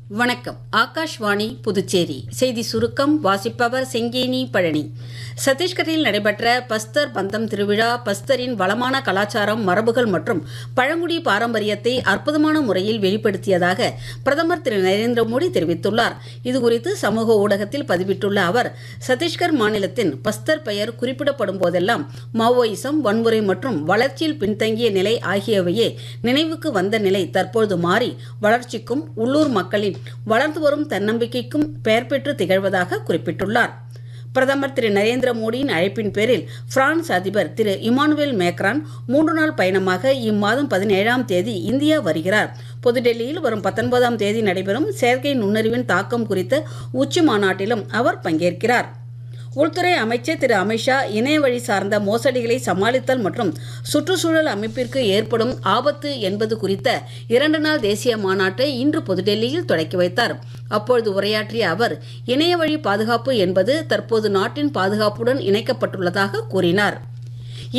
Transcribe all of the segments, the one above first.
வணக்கம். ஆகாஷ்வாணி புதுச்சேரி செய்தி சுருக்கம் வாசிப்பவர் செங்கேனி பழனி. சத்தீஸ்கரில் நடைபெற்ற பஸ்தர் பந்தம் திருவிழா பஸ்தரின் வளமான கலாச்சாரம், மரபுகள் மற்றும் பழங்குடி பாரம்பரியத்தை அற்புதமான முறையில் வெளிப்படுத்தியதாக பிரதமர் திரு நரேந்திர மோடி தெரிவித்துள்ளார். இதுகுறித்து சமூக ஊடகத்தில் பதிவிட்டுள்ள அவர், சத்தீஸ்கர் மாநிலத்தின் பஸ்தர் பெயர் குறிப்பிடப்படும் போதெல்லாம் மாவோயிசம், வன்முறை மற்றும் வளர்ச்சியில் பின்தங்கிய நிலை ஆகியவையே நினைவுக்கு வந்த நிலை தற்போது மாறி வளர்ச்சிக்கும் உள்ளூர் மக்களின் வளர்ந்து வரும் தன்னம்பிக்கைக்கும் பெயர் பெற்று திகழ்வதாக குறிப்பிட்டுள்ளார். பிரதமர் திரு நரேந்திர மோடியின் அழைப்பின் பேரில் பிரான்ஸ் அதிபர் திரு இமானுவேல் மேக்ரான் 3 நாள் பயணமாக இம்மாதம் 17ஆம் தேதி இந்தியா வருகிறார். புதுடெல்லியில் வரும் 19ஆம் தேதி நடைபெறும் செயற்கை நுண்ணறிவின் தாக்கம் குறித்த உச்சி மாநாட்டிலும் அவர் பங்கேற்கிறார். உள்துறை அமைச்சர் திரு அமித்ஷா இணைய வழி சார்ந்த மோசடிகளை சமாளித்தல் மற்றும் சுற்றுச்சூழல் அமைப்பிற்கு ஏற்படும் ஆபத்து என்பது குறித்த 2 நாள் தேசிய மாநாட்டை இன்று புதுடெல்லியில் தொடக்கி வைத்தார். அப்பொழுது உரையாற்றிய அவர், இணைய வழி பாதுகாப்பு என்பது தற்போது நாட்டின் பாதுகாப்புடன் இணைக்கப்பட்டுள்ளதாக கூறினார்.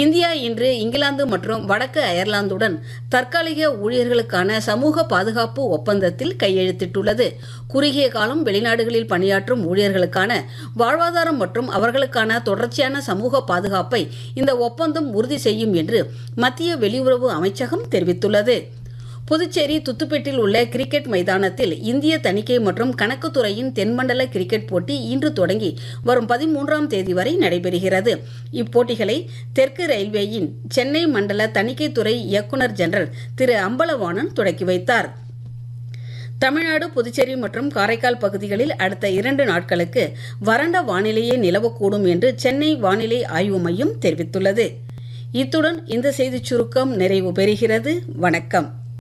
இந்தியா இன்று இங்கிலாந்து மற்றும் வடக்கு அயர்லாந்துடன் தற்காலிக ஊழியர்களுக்கான சமூக பாதுகாப்பு ஒப்பந்தத்தில் கையெழுத்திட்டுள்ளது. குறுகிய காலம் வெளிநாடுகளில் பணியாற்றும் ஊழியர்களுக்கான வாழ்வாதாரம் மற்றும் அவர்களுக்கான தொடர்ச்சியான சமூக பாதுகாப்பை இந்த ஒப்பந்தம் உறுதி செய்யும் என்று மத்திய வெளியுறவு அமைச்சகம் தெரிவித்துள்ளது. புதுச்சேரி துத்துப்பேட்டில் உள்ள கிரிக்கெட் மைதானத்தில் இந்திய தணிக்கை மற்றும் கணக்குத்துறையின் தென்மண்டல கிரிக்கெட் போட்டி இன்று தொடங்கி வரும் 13ஆம் தேதி வரை நடைபெறுகிறது. இப்போட்டிகளை தெற்கு ரயில்வேயின் சென்னை மண்டல தணிக்கைத்துறை இயக்குநர் ஜெனரல் திரு அம்பலவாணன் தொடக்கி வைத்தார். தமிழ்நாடு, புதுச்சேரி மற்றும் காரைக்கால் பகுதிகளில் அடுத்த 2 நாட்களுக்கு வறண்ட வானிலையே நிலவக்கூடும் என்று சென்னை வானிலை ஆய்வு மையம் தெரிவித்துள்ளது. இத்துடன் இந்த செய்திச் சுருக்கம் நிறைவு பெறுகிறது. வணக்கம்.